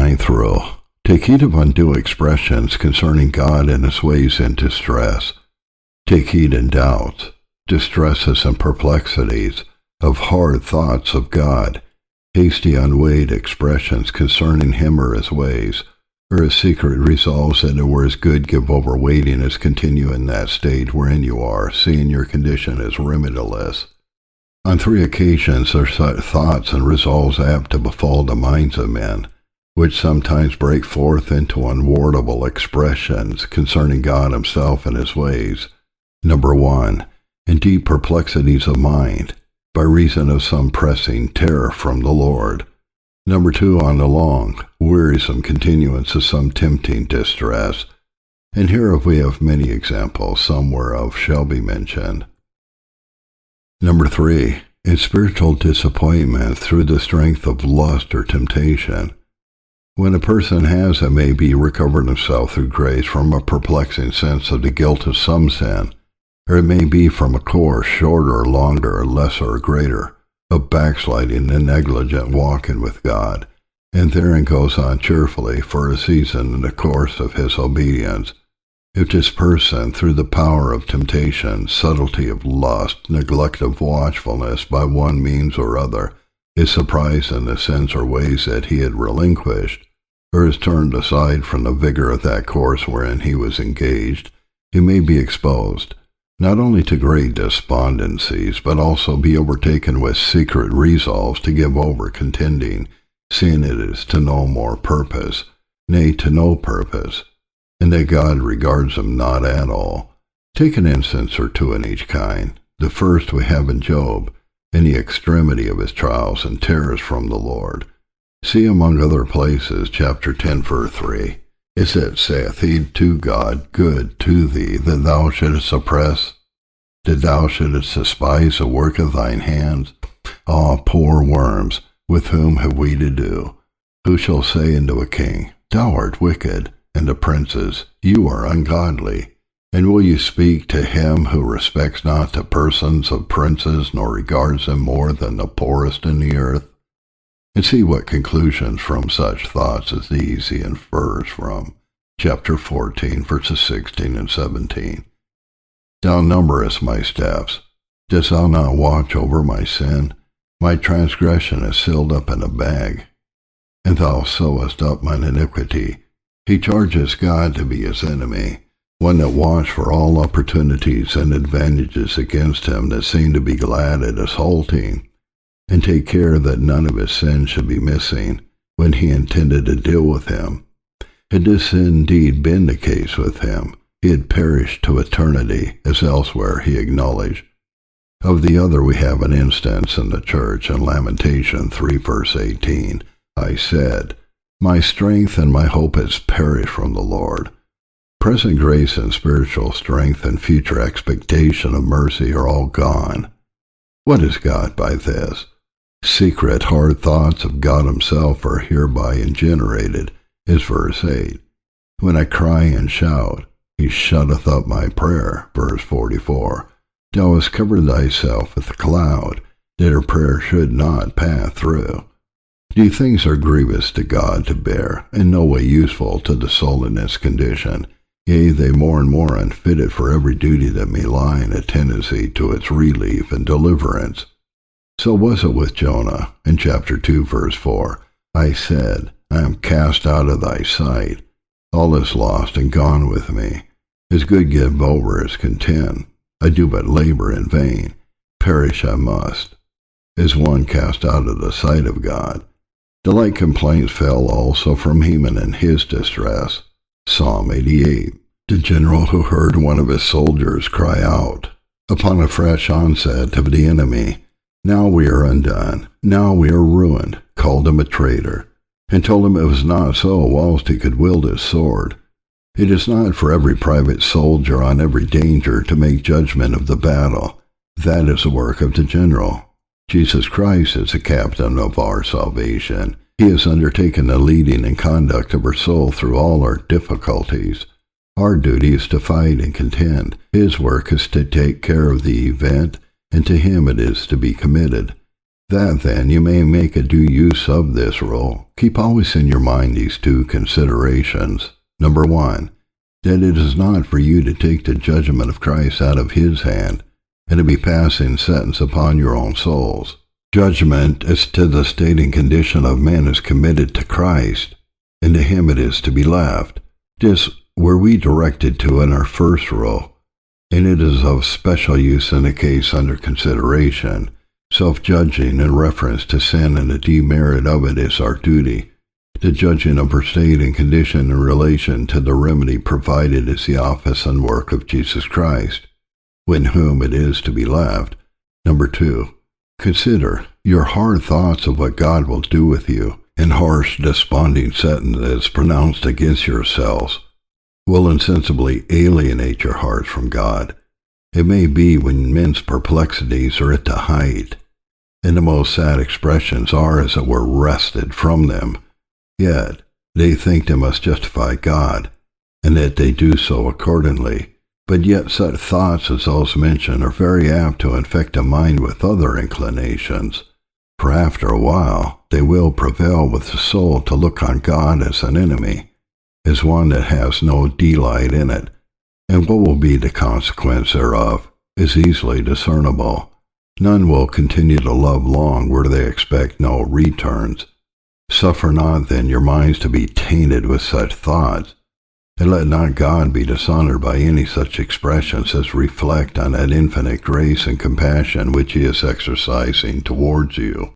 Ninth rule. Take heed of undue expressions concerning God and his ways in distress. Take heed in doubts, distresses, and perplexities, of hard thoughts of God, hasty unweighed expressions concerning him or his ways, or his secret resolves that it were as good give over waiting as continue in that state wherein you are, seeing your condition is remediless. On 3 occasions are such thoughts and resolves apt to befall the minds of men, which sometimes break forth into unwordable expressions concerning God himself and his ways. Number 1, in deep perplexities of mind, by reason of some pressing terror from the Lord. Number 2, on the long, wearisome continuance of some tempting distress. And hereof we have many examples, some whereof shall be mentioned. Number 3, in spiritual disappointment through the strength of lust or temptation. When a person has, it may be, recovered himself through grace from a perplexing sense of the guilt of some sin, or it may be from a course shorter or longer or lesser or greater, of backsliding and negligent walking with God, and therein goes on cheerfully for a season in the course of his obedience. If this person, through the power of temptation, subtlety of lust, neglect of watchfulness by one means or other, is surprised in the sins or ways that he had relinquished, or is turned aside from the vigor of that course wherein he was engaged, he may be exposed, not only to great despondencies, but also be overtaken with secret resolves to give over contending, seeing it is to no more purpose, nay, to no purpose, and that God regards them not at all. Take an instance or 2 in each kind. The first we have in Job, in the extremity of his trials and terrors from the Lord. See among other places, chapter 10, verse 3. Is it, saith he to God, good to thee, that thou shouldest oppress, that thou shouldest despise the work of thine hands? Ah, poor worms, with whom have we to do? Who shall say unto a king, Thou art wicked, and to princes, You are ungodly? And will you speak to him who respects not the persons of princes, nor regards them more than the poorest in the earth? And see what conclusions from such thoughts as these he infers from chapter 14, verses 16 and 17. Thou numberest my steps. Dost thou not watch over my sin? My transgression is sealed up in a bag, and thou sewest up mine iniquity. He charges God to be his enemy, one that watch for all opportunities and advantages against him that seem to be glad at his halting, and take care that none of his sins should be missing when he intended to deal with him. Had this indeed been the case with him, he had perished to eternity, as elsewhere he acknowledged. Of the other we have an instance in the church in Lamentation 3, verse 18. I said, My strength and my hope has perished from the Lord. Present grace and spiritual strength and future expectation of mercy are all gone. What is God by this? Secret hard thoughts of God himself are hereby generated, is verse 8. When I cry and shout, he shutteth up my prayer, verse 44. Thou hast covered thyself with a cloud, that her prayer should not pass through. These things are grievous to God to bear, and no way useful to the soul in its condition. Yea, they more and more unfitted for every duty that may lie in a tendency to its relief and deliverance. So was it with Jonah, in chapter 2, verse 4. I said, I am cast out of thy sight. All is lost and gone with me. His good give over is content. I do but labor in vain. Perish I must. Is one cast out of the sight of God? The like complaints fell also from Heman in his distress. Psalm 88. The general who heard one of his soldiers cry out, upon a fresh onset of the enemy, Now we are undone, now we are ruined, called him a traitor, and told him it was not so whilst he could wield his sword. It is not for every private soldier on every danger to make judgment of the battle. That is the work of the general. Jesus Christ is the captain of our salvation. He has undertaken the leading and conduct of our soul through all our difficulties. Our duty is to fight and contend. His work is to take care of the event, and to him it is to be committed. That then you may make a due use of this rule, keep always in your mind these two considerations. Number 1, that it is not for you to take the judgment of Christ out of his hand, and to be passing sentence upon your own souls. Judgment as to the state and condition of men is committed to Christ, and to him it is to be left. This were we directed to in our first rule, and it is of special use in the case under consideration. Self-judging in reference to sin and the demerit of it is our duty. The judging of her state and condition in relation to the remedy provided is the office and work of Jesus Christ, in whom it is to be left. Number 2, consider your hard thoughts of what God will do with you, and harsh, desponding sentences pronounced against yourselves will insensibly alienate your hearts from God. It may be when men's perplexities are at the height, and the most sad expressions are, as it were, wrested from them, yet they think they must justify God, and that they do so accordingly. But yet such thoughts as those mentioned are very apt to infect the mind with other inclinations, for after a while they will prevail with the soul to look on God as an enemy, as one that has no delight in it, and what will be the consequence thereof is easily discernible. None will continue to love long where they expect no returns. Suffer not then your minds to be tainted with such thoughts, and let not God be dishonored by any such expressions as reflect on that infinite grace and compassion which he is exercising towards you.